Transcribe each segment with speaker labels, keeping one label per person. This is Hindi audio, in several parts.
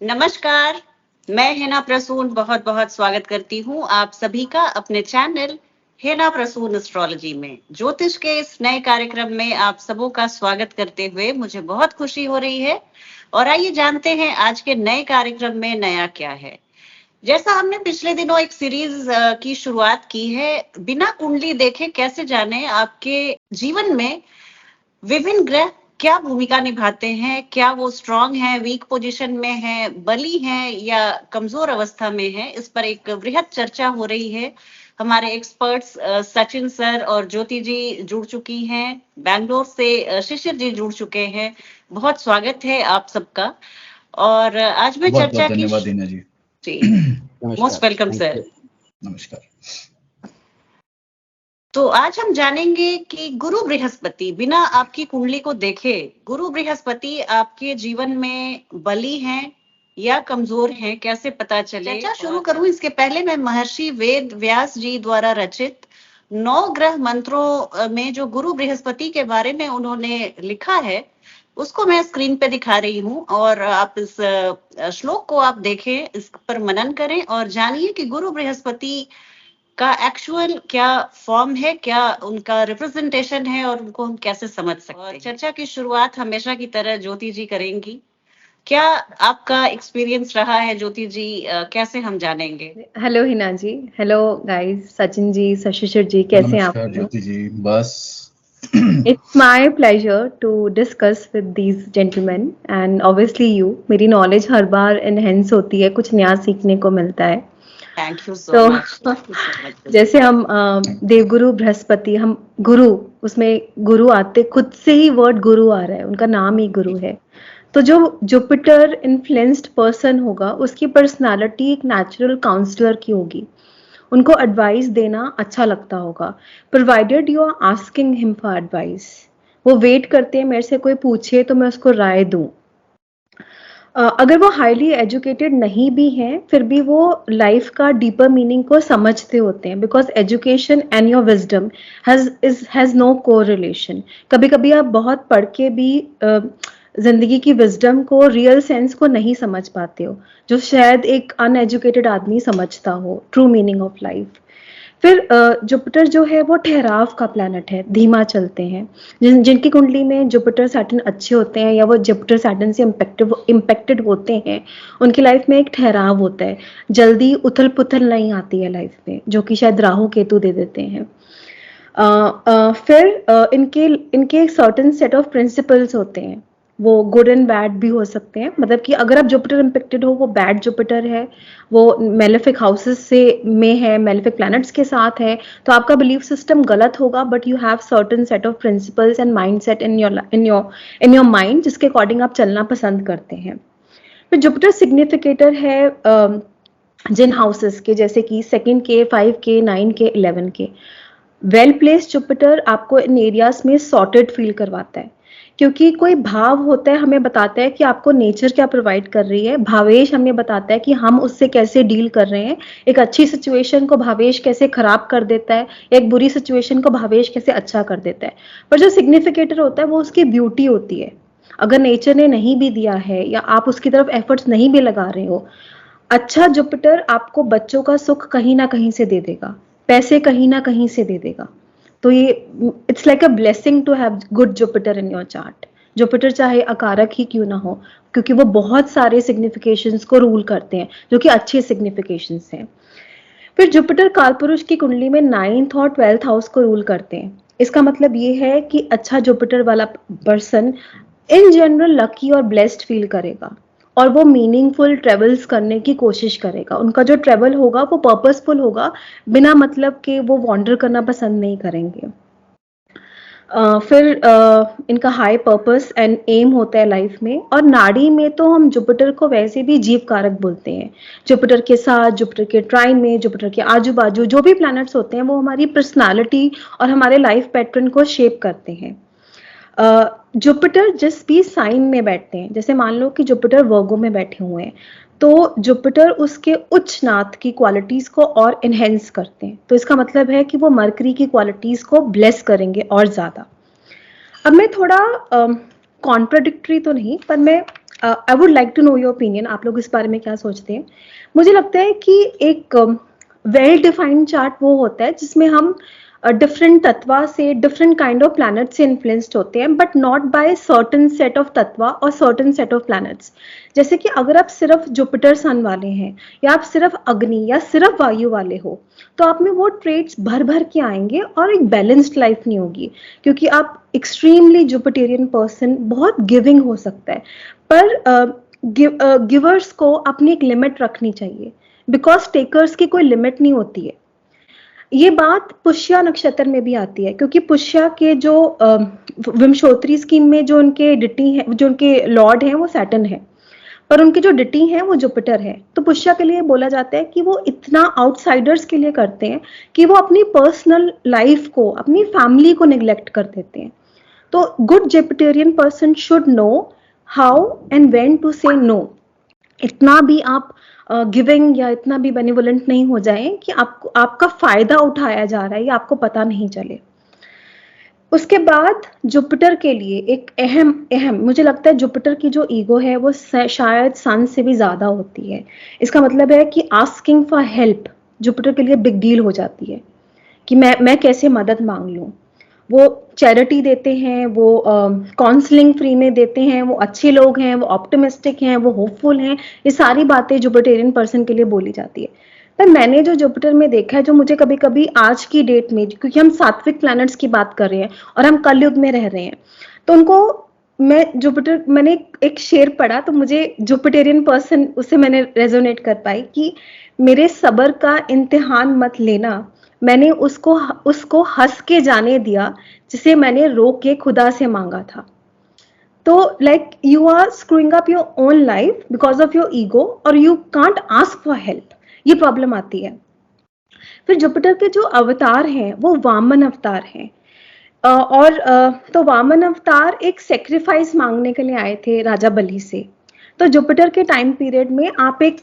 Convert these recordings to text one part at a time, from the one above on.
Speaker 1: नमस्कार, मैं हिना प्रसून बहुत बहुत स्वागत करती हूँ आप सभी का अपने चैनल हिना प्रसून एस्ट्रोलॉजी में। ज्योतिष के इस नए कार्यक्रम में आप सबों का स्वागत करते हुए मुझे बहुत खुशी हो रही है। और आइए जानते हैं आज के नए कार्यक्रम में नया क्या है। जैसा हमने पिछले दिनों एक सीरीज की शुरुआत की है, बिना कुंडली देखे कैसे जाने आपके जीवन में विभिन्न ग्रह क्या भूमिका निभाते हैं, क्या वो स्ट्रांग है, वीक पोजीशन में है, बली है या कमजोर अवस्था में है, इस पर एक वृहद चर्चा हो रही है। हमारे एक्सपर्ट्स सचिन सर और ज्योति जी जुड़ चुकी हैं, बैंगलोर से शिशिर जी जुड़ चुके हैं। बहुत स्वागत है आप सबका। और आज मैं
Speaker 2: बहुत
Speaker 1: चर्चा
Speaker 2: बहुत
Speaker 1: की
Speaker 2: धन्यवाद Hina ji.
Speaker 1: Most welcome sir.
Speaker 2: नमस्कार।
Speaker 1: तो आज हम जानेंगे कि गुरु बृहस्पति बिना आपकी कुंडली को देखे गुरु बृहस्पति आपके जीवन में बली हैं या कमजोर हैं, कैसे पता चले। चर्चा शुरू करूं इसके पहले मैं महर्षि वेद व्यास जी द्वारा रचित 9 ग्रह मंत्रों में जो गुरु बृहस्पति के बारे में उन्होंने लिखा है उसको मैं स्क्रीन पे दिखा रही हूँ, और आप इस श्लोक को आप देखें, इस पर मनन करें और जानिए कि गुरु बृहस्पति का एक्चुअल क्या फॉर्म है, क्या उनका रिप्रेजेंटेशन है और उनको हम कैसे समझ सकते हैं। चर्चा की शुरुआत हमेशा की तरह ज्योति जी करेंगी। क्या आपका एक्सपीरियंस रहा है ज्योति जी, कैसे हम जानेंगे?
Speaker 3: हेलो हिना जी, हेलो गाइस, सचिन जी, शशिशिर जी, कैसे हैं आप?
Speaker 2: नमस्कार ज्योति जी। बस
Speaker 3: It's my pleasure to discuss with these gentlemen and obviously you. मेरी नॉलेज हर बार एनहेंस होती है, कुछ नया सीखने को मिलता है।
Speaker 1: Thank you so much.
Speaker 3: जैसे हम देवगुरु बृहस्पति, हम गुरु, उसमें गुरु आते, खुद से ही वर्ड गुरु आ रहा है, उनका नाम ही गुरु है। तो जो जुपिटर इन्फ्लुएंस्ड पर्सन होगा उसकी पर्सनालिटी एक नेचुरल काउंसलर की होगी, उनको एडवाइस देना अच्छा लगता होगा, provided you are asking him for advice. वो वेट करते हैं मेरे से कोई पूछे तो मैं उसको राय दूं। अगर वो हाईली एजुकेटेड नहीं भी हैं फिर भी वो लाइफ का डीपर मीनिंग को समझते होते हैं, because education and your wisdom has no correlation. कभी कभी आप बहुत पढ़ के भी जिंदगी की विजडम को, रियल सेंस को नहीं समझ पाते हो, जो शायद एक अनएजुकेटेड आदमी समझता हो ट्रू मीनिंग ऑफ लाइफ। फिर जुपिटर जो है वो ठहराव का प्लैनेट है, धीमा चलते हैं। जिनकी कुंडली में जुपिटर सैटर्न अच्छे होते हैं या वो जुपिटर सैटर्न से इम्पेक्टेड होते हैं, उनकी लाइफ में एक ठहराव होता है, जल्दी उथल पुथल नहीं आती है लाइफ में, जो कि शायद राहु केतु दे देते हैं। फिर इनके सर्टेन सेट ऑफ प्रिंसिपल्स होते हैं, वो गुड एंड बैड भी हो सकते हैं। मतलब कि अगर आप जुपिटर इम्पेक्टेड हो, वो बैड जुपिटर है, वो मेलेफिक हाउसेस से में है, मेलेफिक प्लैनेट्स के साथ है, तो आपका बिलीफ सिस्टम गलत होगा, but you have certain set of principles and mind set in your mind, जिसके अकॉर्डिंग आप चलना पसंद करते हैं। फिर जुपिटर सिग्निफिकेटर है जिन हाउसेस के, जैसे कि 2nd के, 5 के, 9 के, 11 के। वेल प्लेस्ड जुपिटर आपको इन एरियाज में सॉर्टेड फील करवाता है, क्योंकि कोई भाव होता है हमें बताता है कि आपको नेचर क्या प्रोवाइड कर रही है, भावेश हमें बताता है कि हम उससे कैसे डील कर रहे हैं। एक अच्छी सिचुएशन को भावेश कैसे खराब कर देता है, एक बुरी सिचुएशन को भावेश कैसे अच्छा कर देता है। पर जो सिग्निफिकेटर होता है वो उसकी ब्यूटी होती है। अगर नेचर ने नहीं भी दिया है या आप उसकी तरफ एफर्ट्स नहीं भी लगा रहे हो, अच्छा जुपिटर आपको बच्चों का सुख कहीं ना कहीं से दे देगा, पैसे कहीं ना कहीं से दे देगा। तो ये it's like a blessing to have good Jupiter in your chart. Jupiter चाहे अकारक ही क्यों ना हो, क्योंकि वो बहुत सारे सिग्निफिकेशंस को रूल करते हैं जो कि अच्छे सिग्निफिकेशंस हैं। फिर जुपिटर कालपुरुष की कुंडली में 9th और 12th हाउस को रूल करते हैं। इसका मतलब ये है कि अच्छा जुपिटर वाला पर्सन इन जनरल लकी और ब्लेस्ड फील करेगा और वो मीनिंगफुल ट्रेवल्स करने की कोशिश करेगा। उनका जो ट्रेवल होगा वो पर्पसफुल होगा, बिना मतलब के वो वॉन्डर करना पसंद नहीं करेंगे। फिर इनका हाई पर्पस एंड एम होता है लाइफ में। और नाड़ी में तो हम जुपिटर को वैसे भी जीव कारक बोलते हैं। जुपिटर के साथ, जुपिटर के ट्राइन में, जुपिटर के आजू बाजू जो भी प्लैनेट्स होते हैं वो हमारी पर्सनालिटी और हमारे लाइफ पैटर्न को शेप करते हैं। जुपिटर जिस भी साइन में बैठते हैं, जैसे मान लो कि जुपिटर वर्गो में बैठे हुए हैं, तो जुपिटर उसके उच्च नाथ की क्वालिटीज को और एनहेंस करते हैं। तो इसका मतलब है कि वो मरकरी की क्वालिटीज को ब्लेस करेंगे और ज्यादा। अब मैं थोड़ा कॉन्ट्राडिक्टरी तो नहीं, पर मैं I would like to know your opinion, आप लोग इस बारे में क्या सोचते हैं? मुझे लगता है कि एक वेल डिफाइंड चार्ट वो होता है जिसमें हम डिफरेंट तत्वा से, डिफरेंट काइंड ऑफ प्लैनेट से इन्फ्लुएंस्ड होते हैं, but not by certain set of तत्वा और सर्टेन सेट ऑफ प्लैनेट्स। जैसे कि अगर आप सिर्फ जुपिटर सन वाले हैं, या आप सिर्फ अग्नि या सिर्फ वायु वाले हो, तो आप में वो ट्रेट्स भर भर के आएंगे और एक बैलेंस्ड लाइफ नहीं होगी, क्योंकि आप एक्सट्रीमली जुपिटेरियन पर्सन बहुत गिविंग हो सकता है, पर गिवर्स को अपनी एक लिमिट रखनी चाहिए, बिकॉज टेकर्स की कोई लिमिट नहीं होती है। ये बात पुष्या नक्षत्र में भी आती है, क्योंकि पुष्या के जो विंशोत्तरी स्कीम में जो उनके डिटी है, जो उनके लॉर्ड हैं वो सैटर्न है, पर उनके जो डिटी हैं वो जुपिटर है। तो पुष्या के लिए बोला जाता है कि वो इतना आउटसाइडर्स के लिए करते हैं कि वो अपनी पर्सनल लाइफ को, अपनी फैमिली को निग्लेक्ट कर देते हैं। तो good Jupiterian person should know how and when to say no. इतना भी आप गिविंग या इतना भी बेनिवोलेंट नहीं हो जाए कि आपका फायदा उठाया जा रहा है, या आपको पता नहीं चले। उसके बाद जुपिटर के लिए एक अहम मुझे लगता है जुपिटर की जो ईगो है वो शायद सन से भी ज्यादा होती है। इसका मतलब है कि आस्किंग फॉर हेल्प जुपिटर के लिए बिग डील हो जाती है, कि मैं कैसे मदद मांग लूं। वो चैरिटी देते हैं, वो काउंसलिंग फ्री में देते हैं, वो अच्छे लोग हैं, वो ऑप्टिमिस्टिक हैं, वो होपफुल हैं। ये सारी बातें जुपिटेरियन पर्सन के लिए बोली जाती है। पर मैंने जो जुपिटर में देखा है, जो मुझे कभी कभी आज की डेट में, क्योंकि हम सात्विक प्लैनेट्स की बात कर रहे हैं और हम कलयुग में रह रहे हैं, तो उनको मैंने एक शेर पढ़ा, तो मुझे जुपिटेरियन पर्सन, उससे मैंने रेजोनेट कर पाई कि मेरे सब्र का इम्तिहान मत लेना, मैंने उसको हंस के जाने दिया जिसे मैंने रो के खुदा से मांगा था। तो like you are screwing up your own life because of your ego, और you can't ask for help. ये प्रॉब्लम आती है। फिर जुपिटर के जो अवतार हैं वो वामन अवतार हैं, तो वामन अवतार एक सेक्रीफाइस मांगने के लिए आए थे राजा बलि से। तो जुपिटर के टाइम पीरियड में आप एक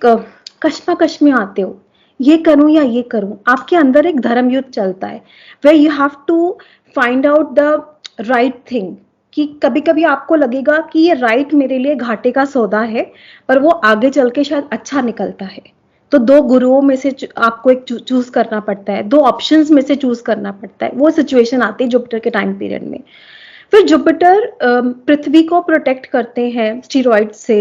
Speaker 3: कश्मकश में आते हो, ये करूं या ये करूं, आपके अंदर एक धर्म युद्ध चलता है, where you have to find out the right thing. कि कभी कभी आपको लगेगा कि ये राइट मेरे लिए घाटे का सौदा है, पर वो आगे चल के शायद अच्छा निकलता है। तो दो गुरुओं में से आपको एक चूज करना पड़ता है, दो ऑप्शंस में से चूज करना पड़ता है। वो सिचुएशन आती है जुपिटर के टाइम पीरियड में। फिर जुपिटर पृथ्वी को प्रोटेक्ट करते हैं स्टीरॉइड से,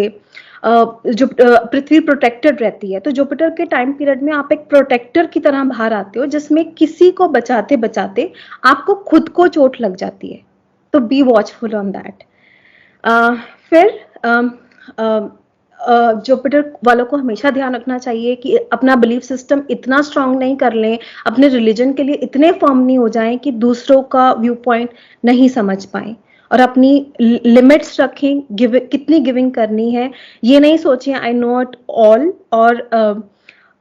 Speaker 3: जो पृथ्वी प्रोटेक्टेड रहती है। तो जुपिटर के टाइम पीरियड में आप एक प्रोटेक्टर की तरह बाहर आते हो, जिसमें किसी को बचाते बचाते आपको खुद को चोट लग जाती है। तो बी वॉचफुल ऑन दैट। फिर जुपिटर वालों को हमेशा ध्यान रखना चाहिए कि अपना बिलीफ सिस्टम इतना स्ट्रांग नहीं कर लें, अपने रिलीजन के लिए इतने फर्म नहीं हो जाएं कि दूसरों का व्यू पॉइंट नहीं समझ पाएं, और अपनी लिमिट्स रखें। कितनी गिविंग करनी है, ये नहीं सोचें आई नो इट ऑल।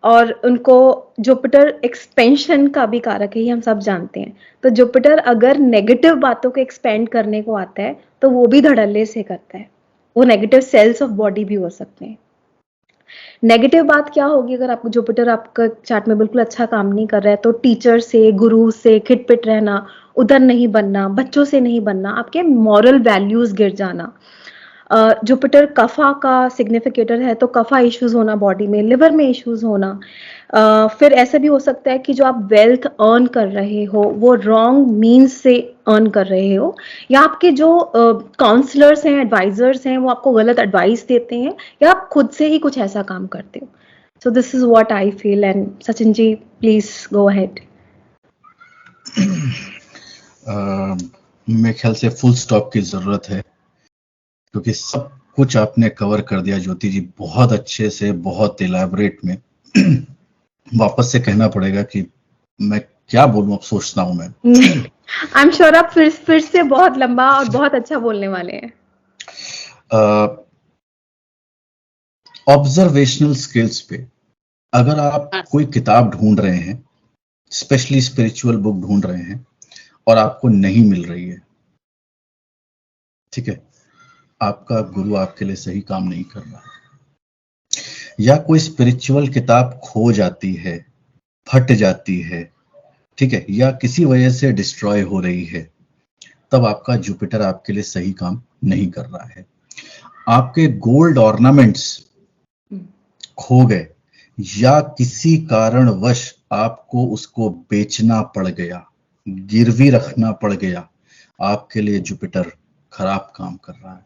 Speaker 3: और उनको जुपिटर एक्सपेंशन का भी कारक है, ये हम सब जानते हैं। तो जुपिटर अगर नेगेटिव बातों को एक्सपेंड करने को आता है तो वो भी धड़ल्ले से करता है। वो नेगेटिव सेल्स ऑफ बॉडी भी हो सकते हैं। नेगेटिव बात क्या होगी, अगर आपको जुपिटर आपका चार्ट में बिल्कुल अच्छा काम नहीं कर रहा है, तो टीचर से, गुरु से खिटपिट रहना, उधर नहीं बनना, बच्चों से नहीं बनना, आपके मॉरल वैल्यूज गिर जाना। जुपिटर कफा का सिग्निफिकेटर है, तो कफा इश्यूज होना बॉडी में, लिवर में इश्यूज होना। फिर ऐसा भी हो सकता है कि जो आप वेल्थ अर्न कर रहे हो वो रॉन्ग मीन्स से अर्न कर रहे हो, या आपके जो काउंसलर्स हैं, एडवाइजर्स हैं, वो आपको गलत एडवाइस देते हैं, या आप खुद से ही कुछ ऐसा काम करते हो। So this is what I feel. And Sachin ji please go ahead.
Speaker 2: मेरे ख्याल से फुल स्टॉप की जरूरत है, क्योंकि सब कुछ आपने कवर कर दिया ज्योति जी, बहुत अच्छे से, बहुत इलैबोरेट में। वापस से कहना पड़ेगा कि मैं क्या बोलूं, अब सोचता हूं मैं।
Speaker 3: आई एम श्योर आप फिर से बहुत लंबा और बहुत अच्छा बोलने वाले हैं।
Speaker 2: ऑब्जर्वेशनल स्किल्स पे अगर आप कोई किताब ढूंढ रहे हैं, स्पेशली स्पिरिचुअल बुक ढूंढ रहे हैं, और आपको नहीं मिल रही है, ठीक है, आपका गुरु आपके लिए सही काम नहीं कर रहा है। या कोई स्पिरिचुअल किताब खो जाती है, फट जाती है, ठीक है, या किसी वजह से डिस्ट्रॉय हो रही है, तब आपका जुपिटर आपके लिए सही काम नहीं कर रहा है। आपके गोल्ड ऑर्नामेंट्स खो गए या किसी कारणवश आपको उसको बेचना पड़ गया, गिरवी रखना पड़ गया, आपके लिए जुपिटर खराब काम कर रहा है।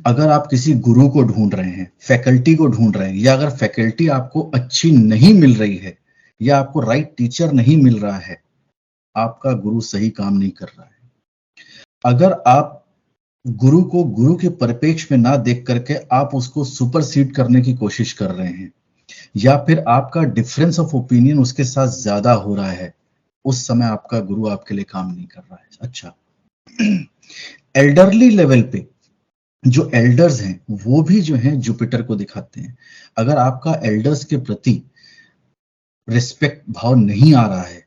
Speaker 2: अगर आप किसी गुरु को ढूंढ रहे हैं, फैकल्टी को ढूंढ रहे हैं, या अगर फैकल्टी आपको अच्छी नहीं मिल रही है या आपको राइट टीचर नहीं मिल रहा है, आपका गुरु सही काम नहीं कर रहा है। अगर आप गुरु को गुरु के परिप्रेक्ष्य में ना देख करके आप उसको सुपरसीड करने की कोशिश कर रहे हैं, या फिर आपका डिफरेंस ऑफ ओपिनियन उसके साथ ज्यादा हो रहा है, उस समय आपका गुरु आपके लिए काम नहीं कर रहा है। अच्छा, एल्डरली लेवल पे जो एल्डर्स हैं वो भी जो हैं जुपिटर को दिखाते हैं। अगर आपका एल्डर्स के प्रति रिस्पेक्ट भाव नहीं आ रहा है,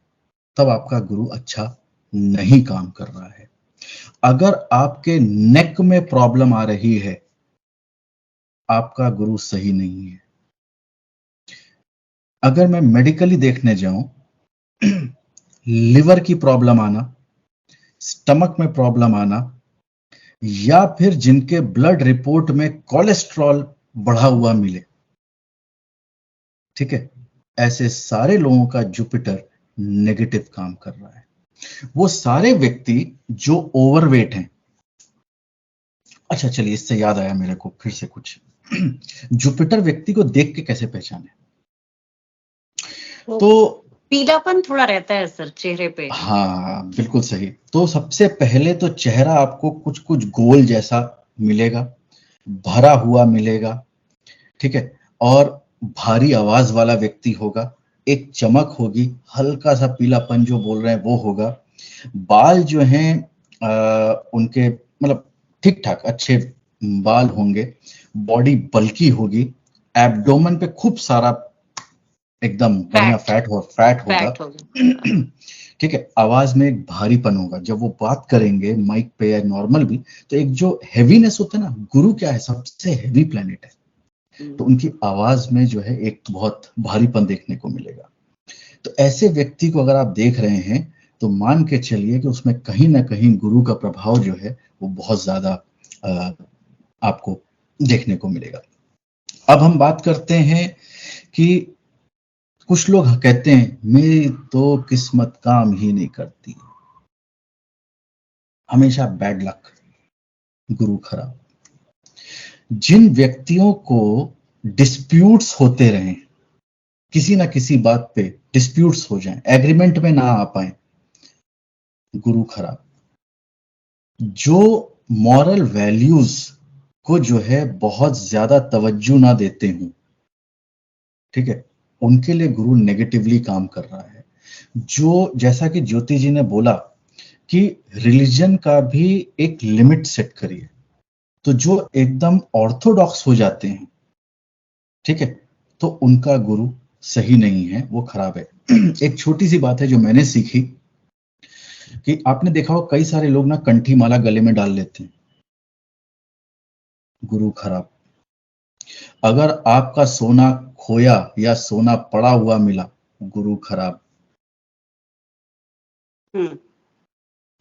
Speaker 2: तब आपका गुरु अच्छा नहीं काम कर रहा है। अगर आपके नेक में प्रॉब्लम आ रही है, आपका गुरु सही नहीं है। अगर मैं मेडिकली देखने जाऊं, लिवर की प्रॉब्लम आना, स्टमक में प्रॉब्लम आना, या फिर जिनके ब्लड रिपोर्ट में कोलेस्ट्रॉल बढ़ा हुआ मिले, ठीक है, ऐसे सारे लोगों का जुपिटर नेगेटिव काम कर रहा है। वो सारे व्यक्ति जो ओवरवेट हैं, अच्छा चलिए इससे याद आया मेरे को फिर से कुछ, जुपिटर व्यक्ति को देख के कैसे पहचाने? तो
Speaker 1: पीलापन थोड़ा रहता है सर चेहरे पे।
Speaker 2: हाँ बिल्कुल सही। तो सबसे पहले तो चेहरा आपको कुछ कुछ गोल जैसा मिलेगा, भरा हुआ मिलेगा, ठीक है, और भारी आवाज वाला व्यक्ति होगा, एक चमक होगी, हल्का सा पीलापन जो बोल रहे हैं वो होगा, बाल जो हैं उनके मतलब ठीक ठाक अच्छे बाल होंगे, बॉडी बल्की होगी, एब्डोमेन पे खूब सारा एकदम बढ़िया फैट होगा, ठीक है, आवाज में एक भारीपन होगा, जब वो बात करेंगे माइक पे या नॉर्मल भी, तो एक जो हेवीनेस होता है ना, गुरु क्या है, सबसे हेवी प्लेनेट है, तो उनकी आवाज में जो है एक बहुत भारीपन देखने को मिलेगा। तो ऐसे व्यक्ति को अगर आप देख रहे हैं तो मान के चलिए कि उसमें कहीं ना कहीं गुरु का प्रभाव जो है वो बहुत ज्यादा आपको देखने को मिलेगा। अब हम बात करते हैं कि कुछ लोग कहते हैं मेरी तो किस्मत काम ही नहीं करती, हमेशा बैड लक, गुरु खराब। जिन व्यक्तियों को डिस्प्यूट्स होते रहें, किसी ना किसी बात पे डिस्प्यूट्स हो जाएं, एग्रीमेंट में ना आ पाए, गुरु खराब। जो मॉरल वैल्यूज को जो है बहुत ज्यादा तवज्जो ना देते हूं, ठीक है, उनके लिए गुरु नेगेटिवली काम कर रहा है। जो जैसा कि ज्योति जी ने बोला कि रिलीजन का भी एक लिमिट सेट करिए, तो जो एकदम ऑर्थोडॉक्स हो जाते हैं, ठीक है, तो उनका गुरु सही नहीं है, वो खराब है। एक छोटी सी बात है जो मैंने सीखी कि आपने देखा हो कई सारे लोग ना कंठी माला गले में डाल लेते हैं, गुरु खराब। अगर आपका सोना खोया या सोना पड़ा हुआ मिला, गुरु खराब।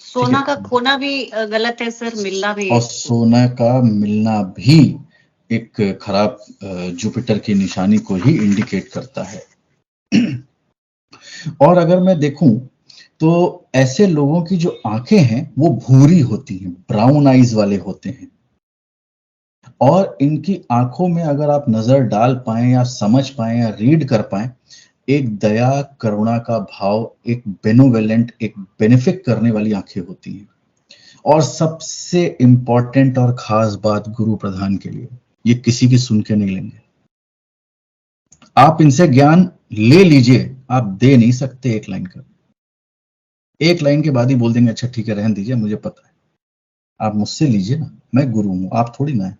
Speaker 1: सोना का खोना भी गलत है सर, मिलना भी,
Speaker 2: और सोना का मिलना भी एक खराब जुपिटर की निशानी को ही इंडिकेट करता है। और अगर मैं देखूं तो ऐसे लोगों की जो आंखें हैं वो भूरी होती हैं, ब्राउन आईज वाले होते हैं, और इनकी आंखों में अगर आप नजर डाल पाएं या समझ पाएं या रीड कर पाएं, एक दया करुणा का भाव, एक बेनोवेलेंट, एक बेनिफिट करने वाली आंखें होती हैं। और सबसे इंपॉर्टेंट और खास बात गुरु प्रधान के लिए, ये किसी की सुन के नहीं लेंगे। आप इनसे ज्ञान ले लीजिए, आप दे नहीं सकते एक लाइन का, एक लाइन के बाद ही बोल देंगे अच्छा ठीक है रहने दीजिए मुझे पता है। आप मुझसे लीजिए ना, मैं गुरु हूं, आप थोड़ी ना है।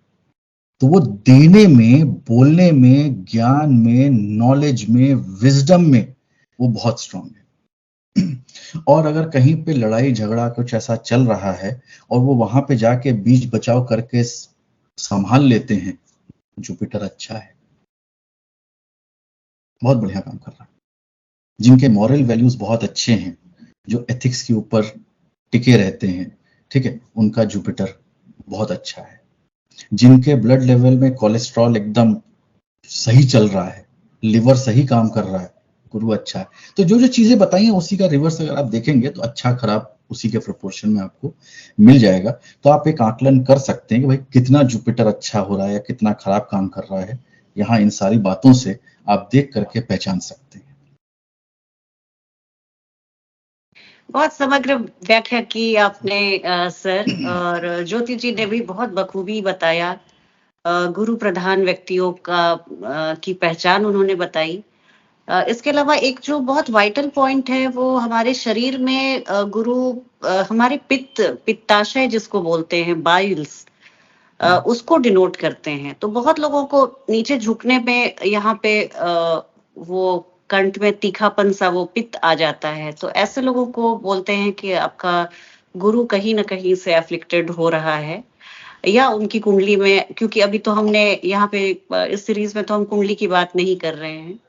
Speaker 2: तो वो देने में, बोलने में, ज्ञान में, नॉलेज में, विजडम में वो बहुत स्ट्रांग है। और अगर कहीं पे लड़ाई झगड़ा कुछ ऐसा चल रहा है और वो वहां पे जाके बीच बचाव करके संभाल लेते हैं, जुपिटर अच्छा है, बहुत बढ़िया काम कर रहा है। जिनके मॉरल वैल्यूज बहुत अच्छे हैं, जो एथिक्स के ऊपर टिके रहते हैं, ठीक है, उनका जुपिटर बहुत अच्छा है। जिनके ब्लड लेवल में कोलेस्ट्रॉल एकदम सही चल रहा है, लिवर सही काम कर रहा है, गुरु अच्छा है। तो जो जो चीजें बताई हैं उसी का रिवर्स अगर आप देखेंगे तो अच्छा खराब उसी के प्रोपोर्शन में आपको मिल जाएगा। तो आप एक आकलन कर सकते हैं कि भाई कितना जुपिटर अच्छा हो रहा है या कितना खराब काम कर रहा है। यहाँ इन सारी बातों से आप देख करके पहचान सकते हैं।
Speaker 1: बहुत समग्र व्याख्या की आपने सर, और ज्योति जी ने भी बहुत बखूबी बताया। गुरु प्रधान व्यक्तियों की पहचान उन्होंने बताई। इसके अलावा एक जो बहुत वाइटल पॉइंट है वो हमारे शरीर में गुरु हमारे पित्ताशय जिसको बोलते हैं, बाइल्स, उसको डिनोट करते हैं। तो बहुत लोगों को नीचे झुकने पे यहाँ पे वो कंठ में तीखापन सा वो पित्त आ जाता है। तो ऐसे लोगों को बोलते हैं कि आपका गुरु कहीं ना कहीं से अफ्लिक्टेड हो रहा है, या उनकी कुंडली में, क्योंकि अभी तो हमने यहाँ पे इस सीरीज में तो हम कुंडली की बात नहीं कर रहे हैं।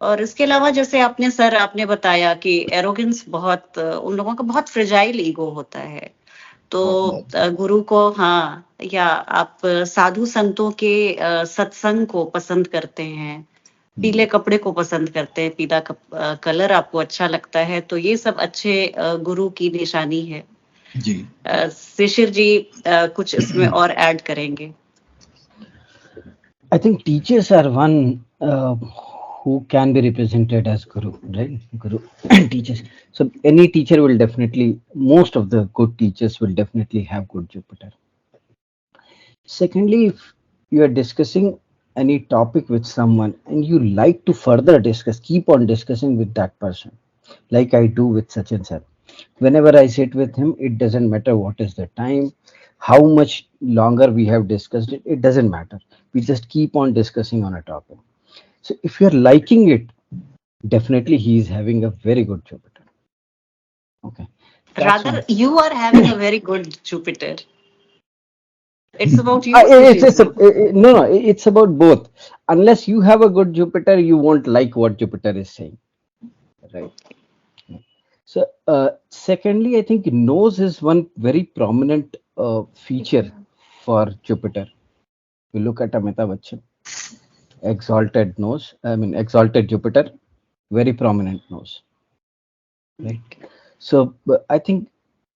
Speaker 1: और इसके अलावा जैसे आपने बताया कि एरोगेंस बहुत उन लोगों का बहुत फ्रेजाइल ईगो होता है। तो गुरु को, हाँ, या आप साधु संतों के सत्संग को पसंद करते हैं, पीले कपड़े को पसंद करते हैं, पीला कलर आपको अच्छा लगता है, तो ये सब अच्छे गुरु की निशानी है
Speaker 2: जी।
Speaker 1: शिशिर जी कुछ इसमें और ऐड करेंगे?
Speaker 4: I think teachers are one who can be represented as guru, right? Guru teachers. So any teacher will definitely, most of the good teachers will definitely have good Jupiter. Secondly, if you are discussing any topic with someone and you like to further discuss, keep on discussing with that person, like I do with Sachin sir. Whenever I sit with him, it doesn't matter what is the time, how much longer we have discussed it, it doesn't matter. We just keep on discussing on a topic. So if you're liking it, definitely he is having a very good Jupiter. Okay.
Speaker 1: Rather, you are having a very good Jupiter. It's about you.
Speaker 4: No, it's about both. Unless you have a good Jupiter, you won't like what Jupiter is saying. Right. So, secondly, I think nose is one very prominent feature for Jupiter. You look at Amitabh Bachchan, exalted nose, exalted Jupiter, very prominent nose. Right. So, I think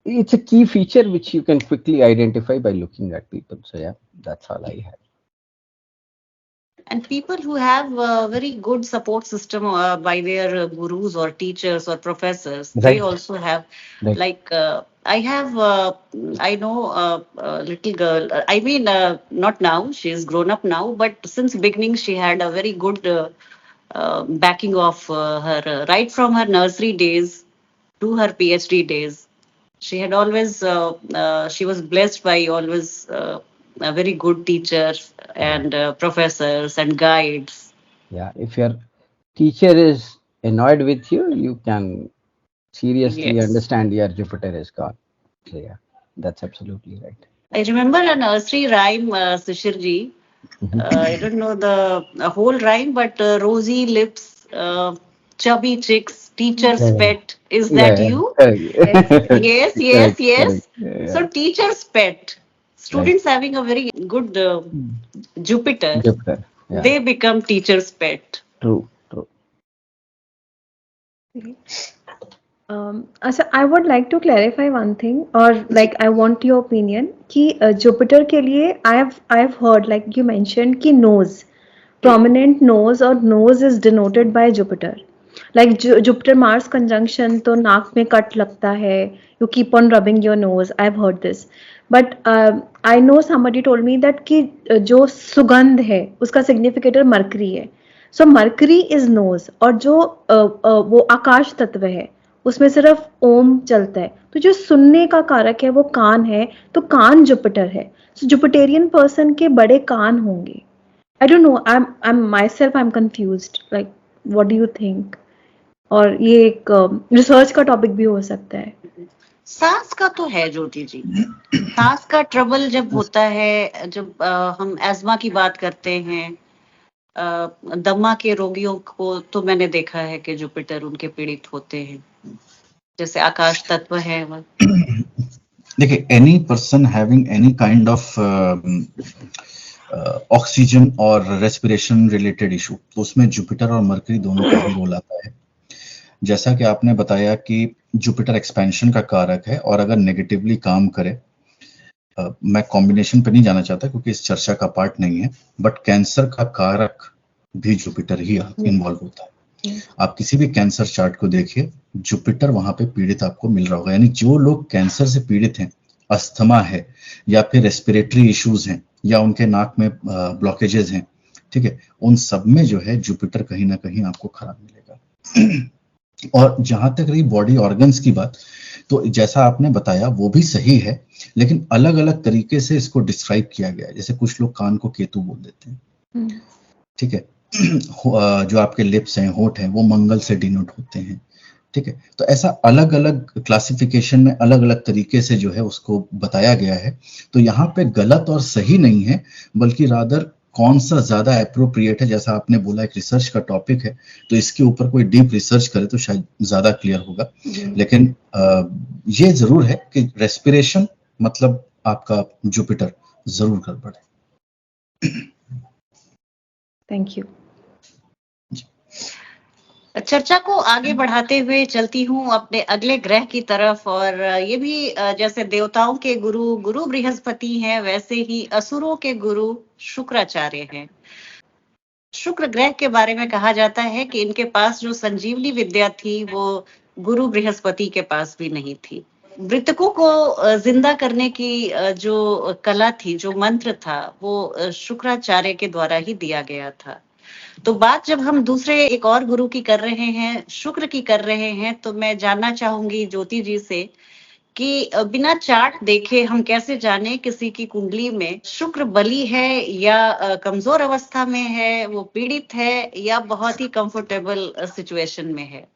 Speaker 4: it's a key feature which you can quickly identify by looking at people. So, yeah, that's all I have.
Speaker 1: And people who have a very good support system by their gurus or teachers or professors, right, they also have, right, like I know a little girl, not now, she's grown up now, but since beginning she had a very good backing of her, right from her nursery days to her PhD days. She had always, she was blessed by always a very good teachers and professors and guides.
Speaker 4: Yeah, if your teacher is annoyed with you, you can seriously understand your Jupiter is gone. So yeah, that's absolutely right.
Speaker 1: I remember a nursery rhyme, Shishir ji. I don't know the whole rhyme, but rosy lips, chubby cheeks, teacher's pet. Is that you? Yes. So teacher's pet. Students having a very good Jupiter, yeah, they become teacher's pet.
Speaker 4: True.
Speaker 3: So I would like to clarify one thing, or like I want your opinion कि Jupiter के लिए I've heard, like you mentioned कि nose, prominent nose or nose is denoted by Jupiter. Like Jupiter Mars conjunction तो नाक में कट लगता है, you keep on rubbing your nose. I've heard this, but I know somebody told me that कि जो सुगंध है उसका significator Mercury है. So Mercury is nose, और जो वो आकाश तत्व है उसमें सिर्फ ओम चलता है, तो जो सुनने का कारक है वो कान है, तो कान जुपिटर है. सो जुपिटेरियन पर्सन के बड़े कान होंगे. I don't know, I am my self, I am confused, like what do you think? और ये एक रिसर्च का टॉपिक भी हो सकता है.
Speaker 1: सांस का तो है ज्योति जी, सांस का ट्रबल जब होता है, जब हम एस्मा की बात करते हैं, दमा के रोगियों को तो मैंने देखा है कि जुपिटर उनके पीड़ित होते हैं, जैसे आकाश तत्व है.
Speaker 2: देखिए, any person having any kind of oxygen और रेस्पिरेशन रिलेटेड इशू, तो उसमें जुपिटर और मरकरी दोनों का ही रोल आता है। जैसा कि आपने बताया कि जुपिटर एक्सपेंशन का कारक है, और अगर नेगेटिवली काम करे, मैं कॉम्बिनेशन पे नहीं जाना चाहता क्योंकि इस चर्चा का पार्ट नहीं है, बट कैंसर का कारक भी जुपिटर ही इन्वॉल्व होता है। आप किसी भी कैंसर चार्ट को देखिए, जुपिटर वहां पे पीड़ित आपको मिल रहा होगा। यानी जो लोग कैंसर से पीड़ित हैं, अस्थमा है या फिर रेस्पिरेटरी इश्यूज हैं या उनके नाक में ब्लॉकेजेस हैं, ठीक है, उन सब में जो है जुपिटर कहीं ना कहीं आपको खराब मिलेगा। और जहां तक रही बॉडी ऑर्गन्स की बात, तो जैसा आपने बताया वो भी सही है, लेकिन अलग अलग तरीके से इसको डिस्क्राइब किया गया है। जैसे कुछ लोग कान को केतु बोल देते हैं, ठीक है, जो आपके लिप्स हैं, होठ हैं, वो मंगल से डिनोट होते हैं, ठीक है। तो ऐसा अलग अलग क्लासिफिकेशन में अलग अलग तरीके से जो है उसको बताया गया है। तो यहाँ पे गलत और सही नहीं है, बल्कि रादर कौन सा ज्यादा एप्रोप्रिएट है। जैसा आपने बोला, एक रिसर्च का टॉपिक है, तो इसके ऊपर कोई डीप रिसर्च करे तो शायद ज्यादा क्लियर होगा। लेकिन ये जरूर है कि रेस्पिरेशन मतलब आपका जुपिटर जरूर गड़बड़ है।
Speaker 3: Thank you.
Speaker 1: चर्चा को आगे बढ़ाते हुए चलती हूँ अपने अगले ग्रह की तरफ, और ये भी जैसे देवताओं के गुरु गुरु बृहस्पति हैं, वैसे ही असुरों के गुरु शुक्राचार्य हैं। शुक्र ग्रह के बारे में कहा जाता है कि इनके पास जो संजीवनी विद्या थी वो गुरु बृहस्पति के पास भी नहीं थी। मृतकों को जिंदा करने की जो कला थी, जो मंत्र था, वो शुक्राचार्य के द्वारा ही दिया गया था। तो बात जब हम दूसरे एक और गुरु की कर रहे हैं, शुक्र की कर रहे हैं, तो मैं जानना चाहूंगी ज्योति जी से कि बिना चार्ट देखे हम कैसे जाने किसी की कुंडली में शुक्र बली है या कमजोर अवस्था में है, वो पीड़ित है या बहुत ही कंफर्टेबल सिचुएशन में है।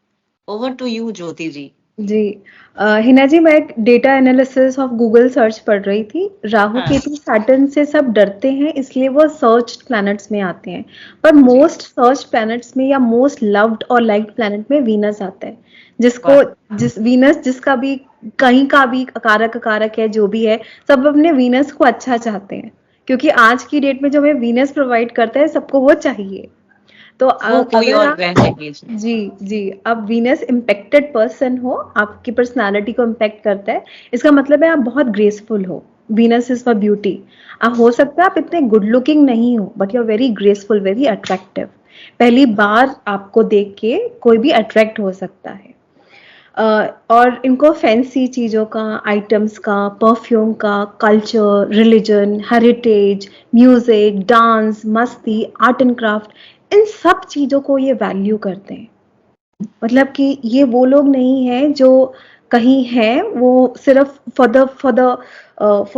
Speaker 1: ओवर टू यू ज्योति जी।
Speaker 3: जी हिना जी, मैं एक data analysis of Google search पढ़ रही थी। राहु केतु सैटर्न से सब डरते हैं, इसलिए वो सर्च प्लैनेट्स में आते हैं, पर मोस्ट सर्च प्लैनेट्स में या मोस्ट लव्ड और लाइक्ड प्लैनेट में वीनस आता है, वीनस जिसका भी कहीं का भी कारक है, जो भी है, सब अपने वीनस को अच्छा चाहते हैं, क्योंकि आज की डेट में जो हमें वीनस प्रोवाइड करता है सबको वो चाहिए। तो
Speaker 1: कोई और ग्रह चाहिए।
Speaker 3: जी, अब वीनस इम्पेक्टेड पर्सन हो, आपकी पर्सनालिटी को इम्पेक्ट करता है, इसका मतलब है आप बहुत ग्रेसफुल हो। Venus is for beauty. आप हो सकता है आप इतने गुड लुकिंग नहीं हो, but you are very graceful, very attractive. पहली बार आपको देख के कोई भी अट्रैक्ट हो सकता है। और इनको फैंसी चीज़ों का, आइटम्स का, परफ्यूम का, culture, religion, heritage, music, dance, मस्ती, आर्ट एंड क्राफ्ट, इन सब चीज़ों को ये वैल्यू करते हैं। मतलब कि ये वो लोग नहीं हैं जो कहीं हैं वो सिर्फ for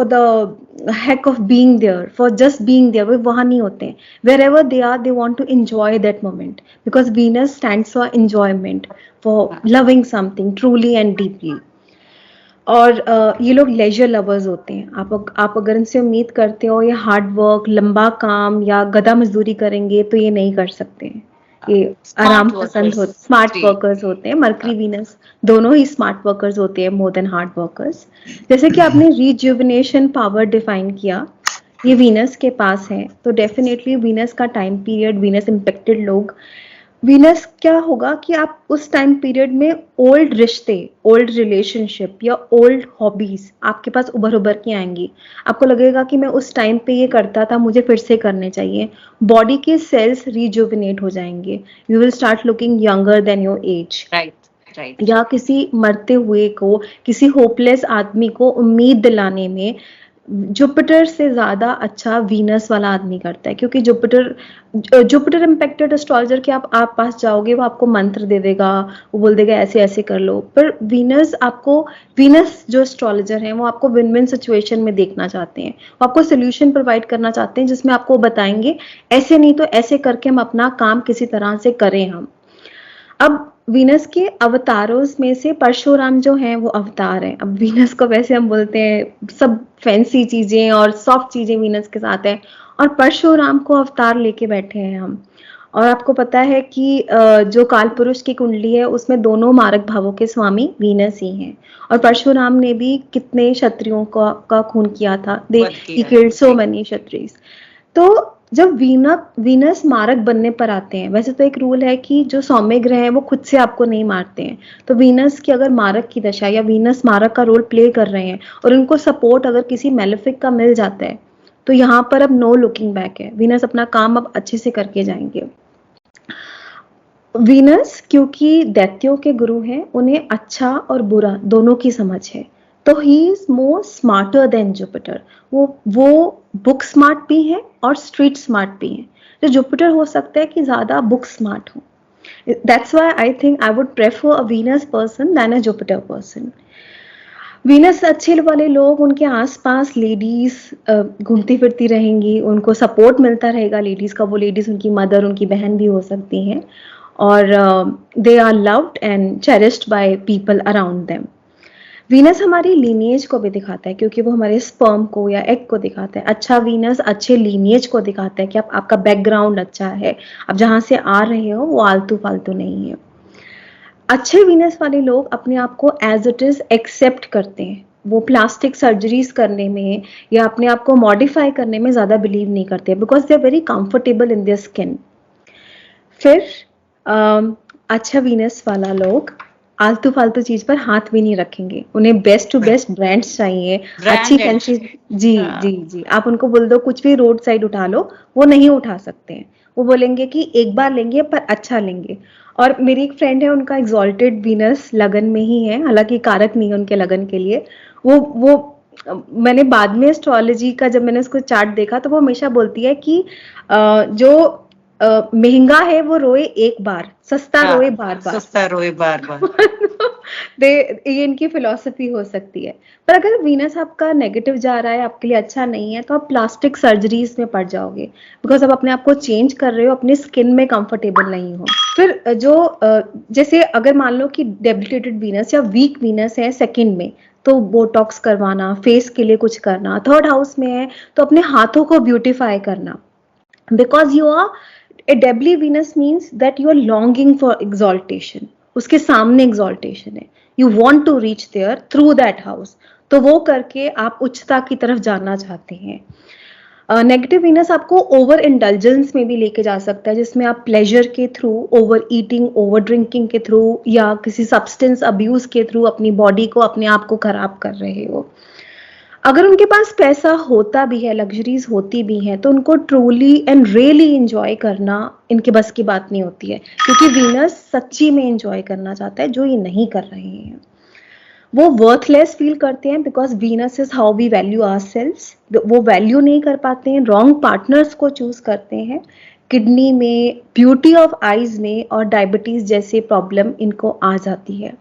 Speaker 3: the heck of being there, for just being there, वो वहाँ नहीं होते हैं। wherever they are, they want to enjoy that moment, because Venus stands for enjoyment, for loving something truly and deeply. और ये लोग लेजर लवर्स होते हैं। आप अगर इनसे उम्मीद करते हो ये हार्ड वर्क, लंबा काम या गधा मजदूरी करेंगे, तो ये नहीं कर सकते हैं। ये आराम पसंद होते, स्मार्ट वर्कर्स होते हैं। मरकरी वीनस दोनों ही स्मार्ट वर्कर्स होते हैं, मोर देन हार्ड वर्कर्स। जैसे कि आपने रिजुविनेशन पावर डिफाइन किया, ये वीनस के पास है, तो डेफिनेटली वीनस का टाइम पीरियड, वीनस इम्पेक्टेड लोग, वीनस क्या होगा कि आप उस टाइम पीरियड में ओल्ड रिश्ते, ओल्ड रिलेशनशिप या ओल्ड हॉबीज आपके पास उभर के आएंगी। आपको लगेगा कि मैं उस टाइम पे ये करता था, मुझे फिर से करने चाहिए। बॉडी के सेल्स रिजुविनेट हो जाएंगे। You will start looking younger than your age.
Speaker 1: Right.
Speaker 3: या किसी मरते हुए को, किसी होपलेस आदमी को उम्मीद दिलाने में जुपिटर से ज्यादा अच्छा वीनस वाला आदमी करता है, क्योंकि जुपिटर इम्पेक्टेड एस्ट्रोलॉजर के आप पास जाओगे, वो आपको मंत्र दे देगा, वो बोल देगा ऐसे ऐसे कर लो। पर वीनस जो एस्ट्रोलॉजर हैं वो आपको विन विन सिचुएशन में देखना चाहते हैं, वो आपको सोल्यूशन प्रोवाइड करना चाहते हैं, जिसमें आपको बताएंगे ऐसे नहीं तो ऐसे करके हम अपना काम किसी तरह से करें हम। अब वीनस के अवतारों में से परशुराम जो हैं वो अवतार हैं। अब वीनस को वैसे हम बोलते हैं सब फैंसी चीजें और सॉफ्ट चीजें वीनस के साथ हैं, और परशुराम को अवतार लेके बैठे हैं हम। और आपको पता है कि जो काल पुरुष की कुंडली है उसमें दोनों मारक भावों के स्वामी वीनस ही हैं। और परशुराम ने भी कितने क्षत्रियों का खून किया था, दे he killed so many Kshatriyas. तो जब वीनस मारक बनने पर आते हैं, वैसे तो एक रूल है कि जो सौम्य ग्रह हैं वो खुद से आपको नहीं मारते हैं, तो वीनस की अगर मारक की दशा या वीनस मारक का रोल प्ले कर रहे हैं और उनको सपोर्ट अगर किसी मेलेफिक का मिल जाता है, तो यहाँ पर अब नो लुकिंग बैक है, वीनस अपना काम अब अच्छे से करके जाएंगे। वीनस क्योंकि दैत्यों के गुरु हैं, उन्हें अच्छा और बुरा दोनों की समझ है, तो he is more smarter than Jupiter. वो बुक स्मार्ट भी हैं और स्ट्रीट स्मार्ट भी हैं। तो जुपिटर हो सकता है कि ज्यादा बुक स्मार्ट हो। That's why I think I would prefer a Venus person than a Jupiter person. Venus अच्छे वाले लोग, उनके आसपास लेडीज घूमती फिरती रहेंगी, उनको सपोर्ट मिलता रहेगा लेडीज का। वो लेडीज उनकी मदर, उनकी बहन भी हो सकती हैं, और they are loved and cherished by people around them. Venus हमारी लीनिएज को भी दिखाता है, क्योंकि वो हमारे स्पर्म को या एग को दिखाता है। अच्छा वीनस अच्छे लीनिएज को दिखाता है कि आपका बैकग्राउंड अच्छा है, आप जहां से आ रहे हो वो आलतू फालतू नहीं है। अच्छे वीनस वाले लोग अपने आप को एज इट इज एक्सेप्ट करते हैं, वो प्लास्टिक सर्जरीज करने में या अपने आप को मॉडिफाई करने में ज्यादा बिलीव नहीं करते, because they are very comfortable in their skin. फिर अच्छा वीनस वाला लोग आलतू फालतू चीज पर हाथ भी नहीं रखेंगे, उन्हें बेस्ट टू बेस्ट ब्रांड्स चाहिए, अच्छी फैंसी। जी जी जी, आप उनको बोल दो कुछ भी रोड साइड उठा लो, वो नहीं उठा सकते हैं। वो बोलेंगे कि एक बार लेंगे पर अच्छा लेंगे। और मेरी एक फ्रेंड है, उनका एग्जॉल्टेड वीनस लगन में ही है, हालांकि कारक नहीं है उनके लगन के लिए। वो मैंने बाद में एस्ट्रोलॉजी का जब मैंने उसको चार्ट देखा, तो वो हमेशा बोलती है कि जो महंगा है वो रोए एक बार, सस्ता रोए बार बार,
Speaker 1: सस्ता रोए बार बार।
Speaker 3: ये इनकी फिलॉसफी हो सकती है। पर अगर वीनस आपका नेगेटिव जा रहा है, आपके लिए अच्छा नहीं है, तो आप प्लास्टिक सर्जरीज में पड़ जाओगे, बिकॉज आप अपने आप को चेंज कर रहे हो, अपनी स्किन में कंफर्टेबल नहीं हो। फिर जो जैसे अगर मान लो कि डेबिलिटेटेड वीनस या वीक वीनस है सेकंड में, तो बोटॉक्स करवाना, फेस के लिए कुछ करना। थर्ड हाउस में है तो अपने हाथों को ब्यूटिफाई करना, because you are a doubly Venus means that you are longing for exaltation, उसके सामने exaltation है, you want to reach there through that house, तो वो करके आप उच्चता की तरफ जाना चाहते हैं। नेगेटिव वीनस आपको ओवर इंडल्जेंस में भी लेके जा सकता है, जिसमें आप प्लेजर के through, over eating, over drinking के थ्रू या किसी सब्सटेंस अब्यूज के थ्रू अपनी बॉडी को, अपने आप को खराब कर रहे हो। अगर उनके पास पैसा होता भी है, लग्जरीज होती भी हैं, तो उनको ट्रूली एंड रियली एंजॉय करना इनके बस की बात नहीं होती है, क्योंकि वीनस सच्ची में एंजॉय करना चाहता है, जो ये नहीं कर रहे हैं। वो वर्थलेस फील करते हैं, because Venus is how we value ourselves. वो वैल्यू नहीं कर पाते हैं, रॉन्ग पार्टनर्स को चूज करते हैं, किडनी में, ब्यूटी ऑफ आईज में और डायबिटीज जैसे प्रॉब्लम इनको आ जाती है।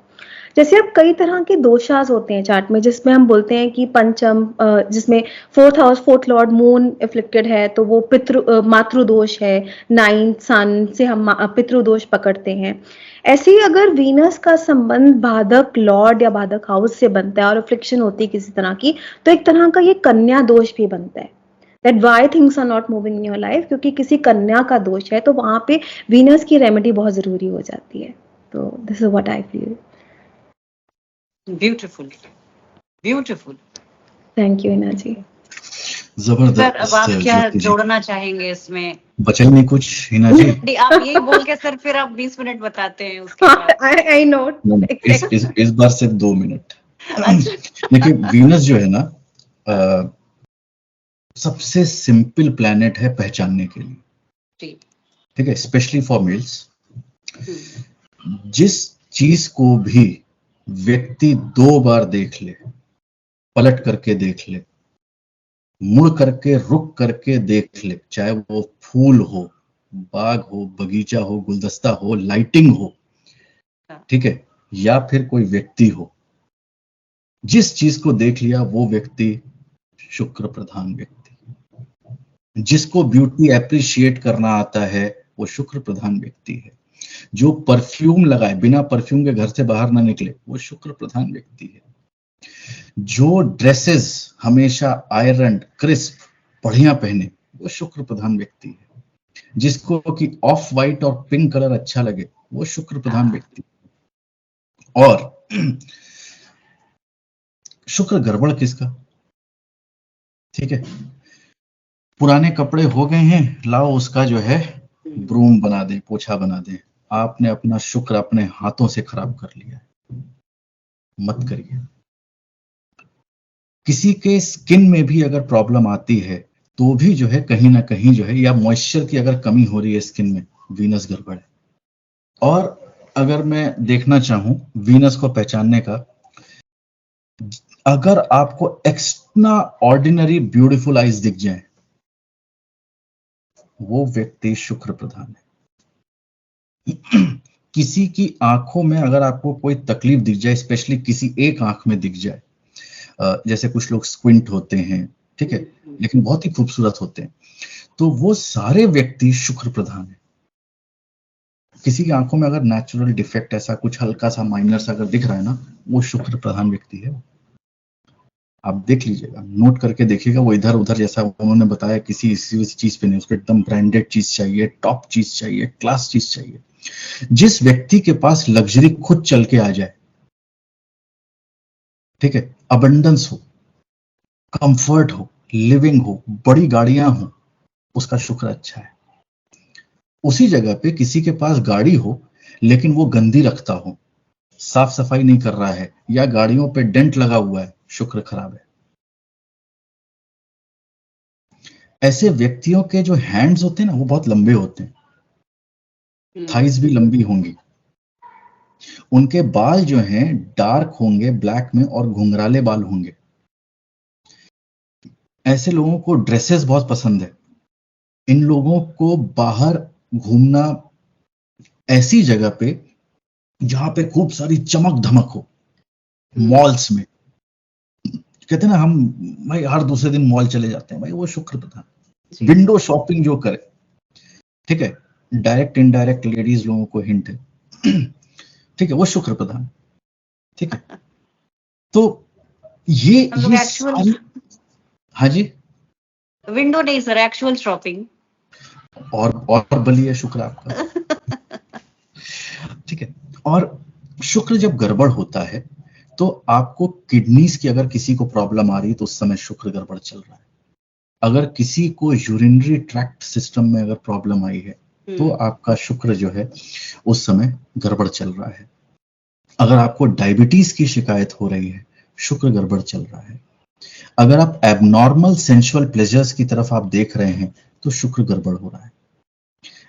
Speaker 3: जैसे अब कई तरह के दोषास होते हैं चार्ट में, जिसमें हम बोलते हैं कि पंचम, जिसमें fourth house, fourth Lord moon afflicted है, तो वो मातृ दोष है। नाइन्थ सन से हम पितृ दोष पकड़ते हैं। ऐसे ही अगर वीनस का संबंध बाधक लॉर्ड या बाधक हाउस से बनता है और अफ्लिक्शन होती है किसी तरह की, तो एक तरह का ये कन्या दोष भी बनता है। That why things are not moving in your life, क्योंकि किसी कन्या का दोष है, तो वहां पे वीनस की रेमेडी बहुत जरूरी हो जाती है। तो this is what I feel.
Speaker 1: Beautiful, beautiful.
Speaker 3: Thank you Hina ji.
Speaker 2: जबरदस्त।
Speaker 1: सर अब आप क्या जोड़ना चाहेंगे इसमें?
Speaker 2: बचल नहीं कुछ हिना जी?
Speaker 1: आप यही बोल के सर फिर आप 20 मिनट बताते हैं उसके बाद।
Speaker 3: I know।
Speaker 2: इस बार सिर्फ 2 मिनट। देखिए वीनस जो है ना, सबसे सिंपल प्लैनेट है पहचानने के लिए, ठीक है, स्पेशली फॉर मेल्स। जिस चीज को भी व्यक्ति 2 बार देख ले, पलट करके देख ले, मुड़ करके, रुक करके देख ले, चाहे वो फूल हो, बाग हो, बगीचा हो, गुलदस्ता हो, लाइटिंग हो, ठीक है, या फिर कोई व्यक्ति हो, जिस चीज को देख लिया वो व्यक्ति शुक्र प्रधान व्यक्ति। जिसको ब्यूटी एप्रिशिएट करना आता है वो शुक्र प्रधान व्यक्ति है। जो परफ्यूम लगाए, बिना परफ्यूम के घर से बाहर ना निकले, वो शुक्र प्रधान व्यक्ति है। जो ड्रेसेस हमेशा आयरन, क्रिस्प, बढ़िया पहने, वो शुक्र प्रधान व्यक्ति है। जिसको कि ऑफ वाइट और पिंक कलर अच्छा लगे, वो शुक्र प्रधान व्यक्ति। और शुक्र गड़बड़ किसका? ठीक है, पुराने कपड़े हो गए हैं, लाओ उसका जो है ब्रूम बना दे, पोछा बना दे। आपने अपना शुक्र अपने हाथों से खराब कर लिया है, मत करिए। किसी के स्किन में भी अगर प्रॉब्लम आती है तो भी जो है कहीं ना कहीं जो है, या मॉइस्चर की अगर कमी हो रही है स्किन में, वीनस गड़बड़ है। और अगर मैं देखना चाहूं वीनस को पहचानने का, अगर आपको एक्स्ट्रा ऑर्डिनरी ब्यूटीफुल आईज दिख जाए, वो व्यक्ति शुक्र प्रधान है। किसी की आंखों में अगर आपको कोई तकलीफ दिख जाए, स्पेशली किसी एक आंख में दिख जाए, जैसे कुछ लोग स्क्विंट होते हैं, ठीक है, लेकिन बहुत ही खूबसूरत होते हैं, तो वो सारे व्यक्ति शुक्र प्रधान है। किसी की आंखों में अगर नेचुरल डिफेक्ट ऐसा कुछ हल्का सा माइनर सा अगर दिख रहा है ना, वो शुक्र प्रधान व्यक्ति है। आप देख लीजिएगा, नोट करके देखिएगा, वो इधर उधर जैसा उन्होंने बताया किसी चीज पे नहीं, उसको एकदम ब्रांडेड चीज चाहिए, टॉप चीज चाहिए, क्लास चीज चाहिए। जिस व्यक्ति के पास लग्जरी खुद चल के आ जाए, ठीक है, अबंडेंस हो, कंफर्ट हो, लिविंग हो, बड़ी गाड़ियां हो, उसका शुक्र अच्छा है। उसी जगह पे किसी के पास गाड़ी हो लेकिन वो गंदी रखता हो, साफ सफाई नहीं कर रहा है, या गाड़ियों पे डेंट लगा हुआ है, शुक्र खराब है। ऐसे व्यक्तियों के जो हैंड्स होते हैं ना, वो बहुत लंबे होते हैं, थाइज भी लंबी होंगी, उनके बाल जो हैं डार्क होंगे, ब्लैक में, और घुंघराले बाल होंगे। ऐसे लोगों को ड्रेसेस बहुत पसंद है। इन लोगों को बाहर घूमना ऐसी जगह पे जहां पे खूब सारी चमक धमक हो, मॉल्स में, कहते हैं ना हम भाई हर दूसरे दिन मॉल चले जाते हैं, भाई वो शुक्र प्रधान। विंडो शॉपिंग जो करे, ठीक है, डायरेक्ट इनडायरेक्ट लेडीज लोगों को हिंट है, ठीक है, वो शुक्र प्रधान, ठीक है। तो ये सारी, हाँ जी,
Speaker 1: विंडो नहीं सर, एक्चुअल शॉपिंग,
Speaker 2: और बली है शुक्र आपका। ठीक है, और शुक्र जब गड़बड़ होता है तो आपको किडनीज की अगर किसी को प्रॉब्लम आ रही है तो उस समय शुक्र गड़बड़ चल रहा है। अगर किसी को यूरिनरी ट्रैक्ट सिस्टम में अगर प्रॉब्लम आई है तो आपका शुक्र जो है उस समय गड़बड़ चल रहा है। अगर आपको डायबिटीज की शिकायत हो रही है, शुक्र गड़बड़ चल रहा है। अगर आप एबनॉर्मल सेंसुअल प्लेजर्स की तरफ आप देख रहे हैं तो शुक्र गड़बड़ हो रहा है।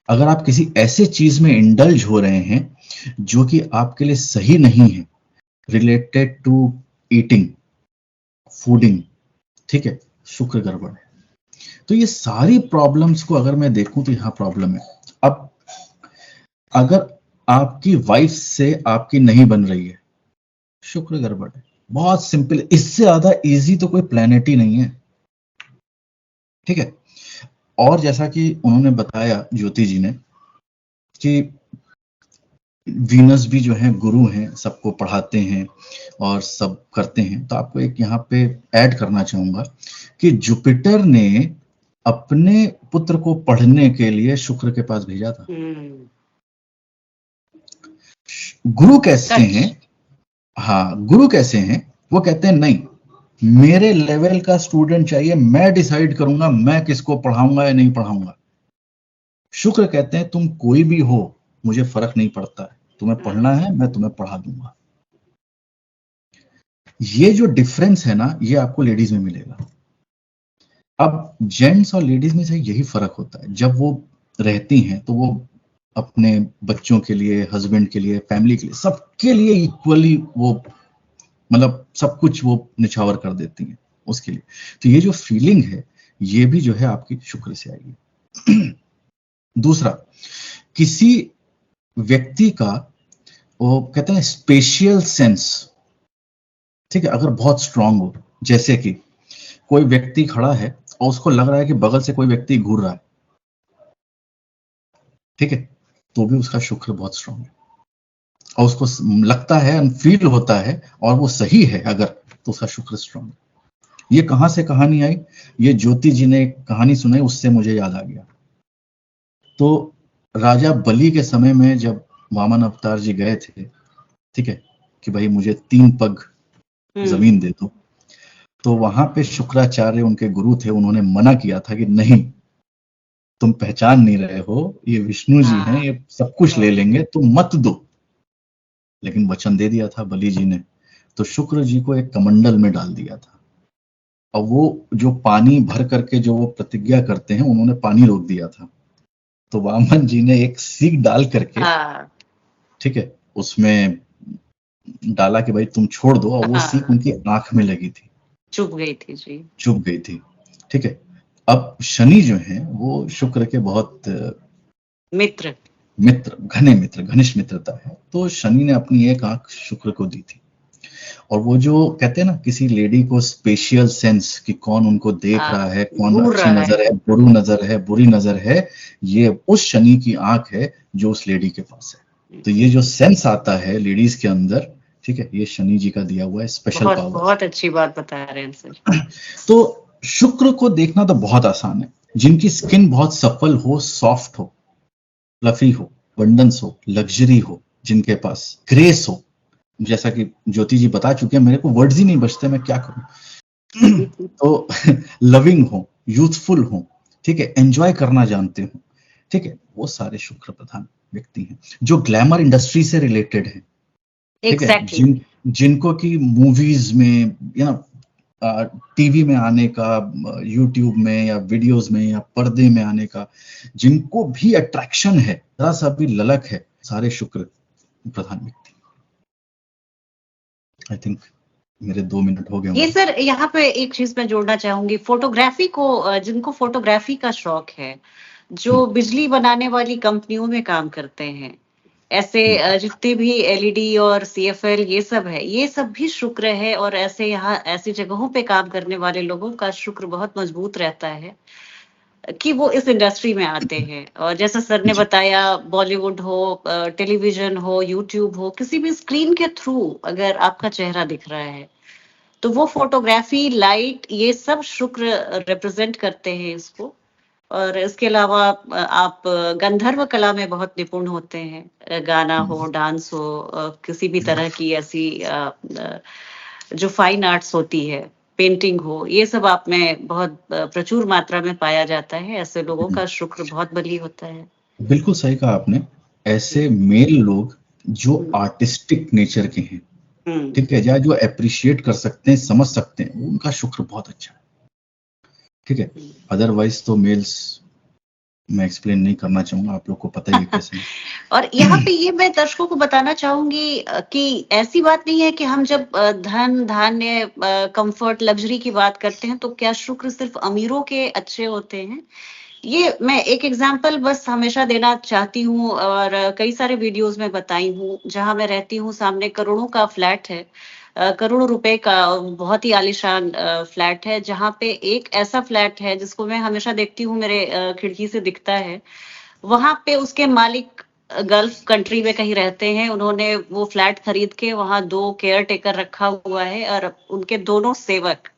Speaker 2: अगर आप किसी ऐसे चीज में इंडल्ज हो रहे हैं जो कि आपके लिए सही नहीं है, रिलेटेड टू ईटिंग, फूडिंग, ठीक है, शुक्र गड़बड़ है। तो ये सारी प्रॉब्लम्स को अगर मैं देखूं तो यहां प्रॉब्लम है। अब अगर आपकी वाइफ से आपकी नहीं बन रही है, शुक्र गड़बड़ है। बहुत सिंपल, इससे ज्यादा इजी तो कोई प्लेनेट ही नहीं है, ठीक है। और जैसा कि उन्होंने बताया ज्योति जी ने कि वीनस भी जो है गुरु हैं, सबको पढ़ाते हैं और सब करते हैं, तो आपको एक यहाँ पे ऐड करना चाहूंगा कि जुपिटर ने अपने पुत्र को पढ़ने के लिए शुक्र के पास भेजा था। गुरु कैसे हैं? हाँ, गुरु कैसे हैं? वो कहते हैं नहीं, मेरे लेवल का स्टूडेंट चाहिए, मैं डिसाइड करूंगा मैं किसको पढ़ाऊंगा या नहीं पढ़ाऊंगा। शुक्र कहते हैं तुम कोई भी हो, मुझे फर्क नहीं पड़ता है, तुम्हें पढ़ना है मैं तुम्हें पढ़ा दूंगा। ये जो डिफरेंस है ना, ये आपको लेडीज में मिलेगा। अब जेंट्स और लेडीज में से यही फर्क होता है। जब वो रहती हैं तो वो अपने बच्चों के लिए, हस्बैंड के लिए, फैमिली के लिए, सबके लिए इक्वली वो मतलब सब कुछ वो निछावर कर देती हैं उसके लिए। तो ये जो फीलिंग है ये भी जो है आपकी शुक्र से आएगी। दूसरा, किसी व्यक्ति का वो कहते हैं स्पेशियल सेंस, ठीक है, अगर बहुत स्ट्रांग हो, जैसे कि कोई व्यक्ति खड़ा है और उसको लग रहा है कि बगल से कोई व्यक्ति घूर रहा है, ठीक है, तो भी उसका शुक्र बहुत स्ट्रांग है। और उसको लगता है, फील होता है और वो सही है अगर, तो उसका शुक्र स्ट्रांग है। ये कहां से कहानी आई? ये ज्योति जी ने एक कहानी सुनाई, उससे मुझे याद आ गया। तो राजा बलि के समय में जब वामन अवतार जी गए थे, ठीक है, कि भाई मुझे 3 पग जमीन दे दो, तो वहां पे शुक्राचार्य उनके गुरु थे, उन्होंने मना किया था कि नहीं, तुम पहचान नहीं रहे हो, ये विष्णु जी हैं, ये सब कुछ ले लेंगे, तुम मत दो। लेकिन वचन दे दिया था बलि जी ने, तो शुक्र जी को एक कमंडल में डाल दिया था। और वो जो पानी भर करके जो वो प्रतिज्ञा करते हैं, उन्होंने पानी रोक दिया था। तो वामन जी ने एक सीख डाल करके, ठीक है, उसमें डाला कि भाई तुम छोड़ दो, और वो सीख उनकी आंख में लगी थी,
Speaker 1: चुभ गई थी जी,
Speaker 2: चुभ गई थी, ठीक है। अब शनि जो है वो शुक्र के बहुत
Speaker 1: मित्र,
Speaker 2: घने मित्र, घनिष्ठ मित्रता है। तो शनि ने अपनी एक आंख शुक्र को दी थी, और वो जो कहते हैं ना, किसी लेडी को स्पेशियल सेंस कि कौन उनको देख रहा है, कौन अच्छी नजर है, बुरी नजर है, बुरी नजर है, ये उस शनि की आंख है जो उस लेडी के पास है। तो ये जो सेंस आता है लेडीज के अंदर, ठीक है, ये शनि जी का दिया हुआ है स्पेशल पावर।
Speaker 1: बहुत अच्छी बात बता रहे हैं सर।
Speaker 2: तो शुक्र को देखना तो बहुत आसान है। जिनकी स्किन बहुत सफल हो, सॉफ्ट हो, फ्लफी हो, अबंडेंस हो, लग्जरी हो, जिनके पास ग्रेस हो, जैसा कि ज्योति जी बता चुके हैं, मेरे को वर्ड्स ही नहीं बचते, मैं क्या करूं। तो लविंग हो, यूथफुल हो, ठीक है, एंजॉय करना जानते हो, ठीक है, वो सारे शुक्र प्रधान व्यक्ति हैं। जो ग्लैमर इंडस्ट्री से रिलेटेड है, ठीक है, जिनको की मूवीज में या टीवी में आने का, यूट्यूब में या वीडियोस में या पर्दे में आने का, जिनको भी अट्रैक्शन है, जरा सा भी ललक है, सारे शुक्र प्रधान व्यक्ति। आई थिंक मेरे 2 मिनट हो गए।
Speaker 1: ये सर यहाँ पे एक चीज मैं जोड़ना चाहूंगी, फोटोग्राफी को, जिनको फोटोग्राफी का शौक है, जो बिजली बनाने वाली कंपनियों में काम करते हैं, ऐसे जितने भी एलईडी और सीएफएल ये सब है, ये सब भी शुक्र है। और ऐसे यहाँ ऐसी जगहों पे काम करने वाले लोगों का शुक्र बहुत मजबूत रहता है कि वो इस इंडस्ट्री में आते हैं। और जैसा सर ने बताया, बॉलीवुड हो, टेलीविजन हो, यूट्यूब हो, किसी भी स्क्रीन के थ्रू अगर आपका चेहरा दिख रहा है, तो वो फोटोग्राफी, लाइट, ये सब शुक्र रिप्रेजेंट करते हैं इसको। और इसके अलावा आप गंधर्व कला में बहुत निपुण होते हैं, गाना हो, डांस हो, किसी भी तरह की ऐसी जो फाइन आर्ट्स होती है, पेंटिंग हो, ये सब आप में बहुत प्रचुर मात्रा में पाया जाता है। ऐसे लोगों का शुक्र बहुत बली होता है।
Speaker 2: बिल्कुल सही कहा आपने। ऐसे मेल लोग जो आर्टिस्टिक नेचर के हैं, ठीक है, या जो अप्रिशिएट कर सकते हैं, समझ सकते हैं, उनका शुक्र बहुत अच्छा है, ठीक है। अदरवाइज तो मेल्स मैं एक्सप्लेन नहीं करना चाहूंगा, आप लोग को पता ही है कैसे।
Speaker 1: और यहाँ पे ये मैं दर्शकों को बताना चाहूंगी कि ऐसी बात नहीं है कि हम जब धन, धान्य, कंफर्ट, लग्जरी की बात करते हैं तो क्या शुक्र सिर्फ अमीरों के अच्छे होते हैं। ये मैं एक एग्जांपल बस हमेशा देना चाहती हूँ, और कई सारे वीडियोस में बताई हूँ। जहां मैं रहती हूँ, सामने करोड़ों का फ्लैट है, करोड़ों रुपए का बहुत ही आलीशान फ्लैट है, जहां पे एक ऐसा फ्लैट है जिसको मैं हमेशा देखती हूँ, मेरे खिड़की से दिखता है। वहां पे उसके मालिक गल्फ कंट्री में कहीं रहते हैं। उन्होंने वो फ्लैट खरीद के वहां 2 केयर टेकर रखा हुआ है, और उनके दोनों सेवक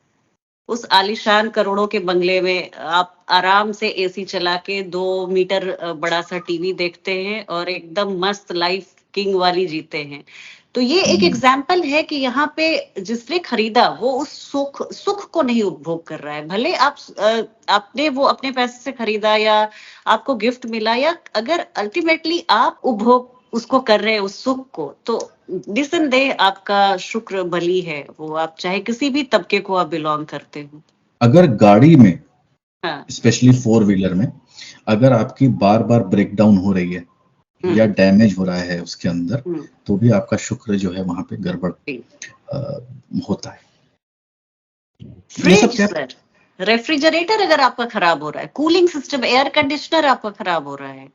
Speaker 1: उस आलीशान करोड़ों के बंगले में आप आराम से एसी चला के 2 मीटर बड़ा सा टीवी देखते हैं और एकदम मस्त लाइफ किंग वाली जीते हैं। तो ये एक एग्जाम्पल है कि यहाँ पे जिसने खरीदा वो उस सुख को नहीं उपभोग कर रहा है। भले आपने वो अपने पैसे से खरीदा या आपको गिफ्ट मिला, या अगर अल्टीमेटली आप उपभोग उसको कर रहे हैं, उस सुख को, तो निसंदेह आपका शुक्र बली है। वो आप चाहे किसी भी तबके को आप बिलोंग करते हो।
Speaker 2: अगर गाड़ी में, स्पेशली 4 व्हीलर में, अगर आपकी बार बार ब्रेक डाउन हो रही है या डैमेज हो रहा है उसके अंदर, तो भी आपका शुक्र जो है वहां पे गड़बड़ होता है।
Speaker 1: फ्रिज सर, रेफ्रिजरेटर अगर आपका खराब हो रहा है, कूलिंग सिस्टम, एयर कंडीशनर आपका खराब हो रहा है,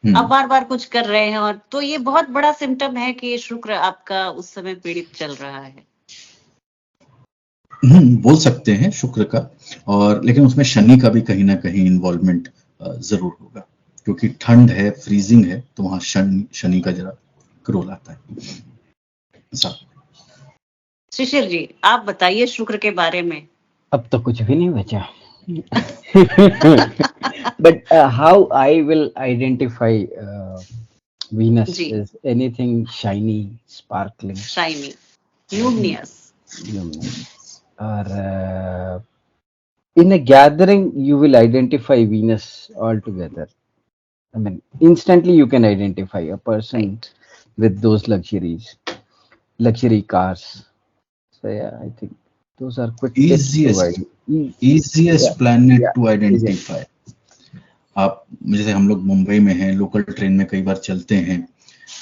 Speaker 1: आप बार बार कुछ कर रहे हैं, और तो ये बहुत बड़ा सिम्टम है कि शुक्र आपका उस समय पीड़ित चल रहा है।
Speaker 2: बोल सकते हैं शुक्र का, और लेकिन उसमें शनि का भी कहीं ना कहीं इन्वॉल्वमेंट जरूर होगा, क्योंकि ठंड है, फ्रीजिंग है, तो वहां शनि का जरा रोल आता है।
Speaker 1: शिशिर जी, आप बताइए शुक्र के बारे में।
Speaker 4: अब तो कुछ भी नहीं बचा। But how I will identify Venus
Speaker 1: ji,
Speaker 4: is anything shiny, sparkling,
Speaker 1: shiny, luminous.
Speaker 4: luminous. Or in a gathering, you will identify Venus altogether. I mean, instantly you can identify a person
Speaker 1: Right.
Speaker 4: with those luxury cars. So yeah, I think those are quick tips to
Speaker 2: easiest
Speaker 4: yeah,
Speaker 2: easiest planet
Speaker 4: yeah,
Speaker 2: to
Speaker 4: easy.
Speaker 2: identify. आप जैसे हम लोग मुंबई में हैं, लोकल ट्रेन में कई बार चलते हैं,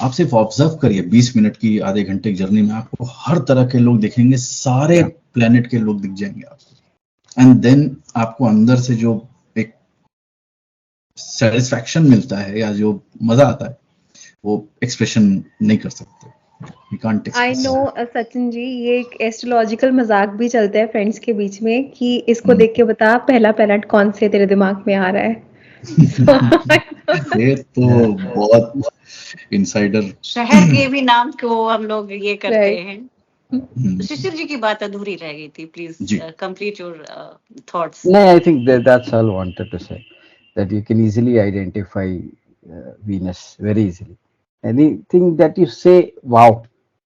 Speaker 2: आप सिर्फ ऑब्जर्व करिए 20 मिनट की आधे घंटे की जर्नी में आपको हर तरह के लोग दिखेंगे, सारे
Speaker 4: Yeah.
Speaker 2: प्लेनेट के लोग दिख जाएंगे आपको, एंड देन आपको अंदर से जो एक सेटिस्फैक्शन मिलता है या जो मजा आता है वो एक्सप्रेशन नहीं कर सकते. You can't
Speaker 3: I
Speaker 2: express.
Speaker 3: No Sachin ji, ये एक एस्ट्रोलॉजिकल मजाक भी चलता है फ्रेंड्स के बीच में कि इसको देख के बता पहला प्लैनेट कौन से तेरे दिमाग में आ रहा है.
Speaker 2: ये तो बहुत इनसाइडर.
Speaker 1: शहर के भी नाम को हम लोग ये करते
Speaker 3: राइट.
Speaker 1: हैं. शिशिर जी की बात अधूरी रह गई थी. Please
Speaker 2: ji.
Speaker 1: Complete your thoughts.
Speaker 4: No, I think that's all I wanted to say. That you can easily identify Venus very easily. Anything that you say, wow,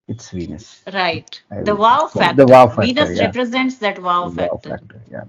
Speaker 4: it's Venus.
Speaker 1: Right.
Speaker 4: I
Speaker 1: The
Speaker 4: will-
Speaker 1: wow
Speaker 4: The
Speaker 1: factor.
Speaker 4: wow factor,
Speaker 1: Venus
Speaker 4: yeah.
Speaker 1: represents that wow
Speaker 4: The wow
Speaker 1: factor.
Speaker 4: factor, yeah.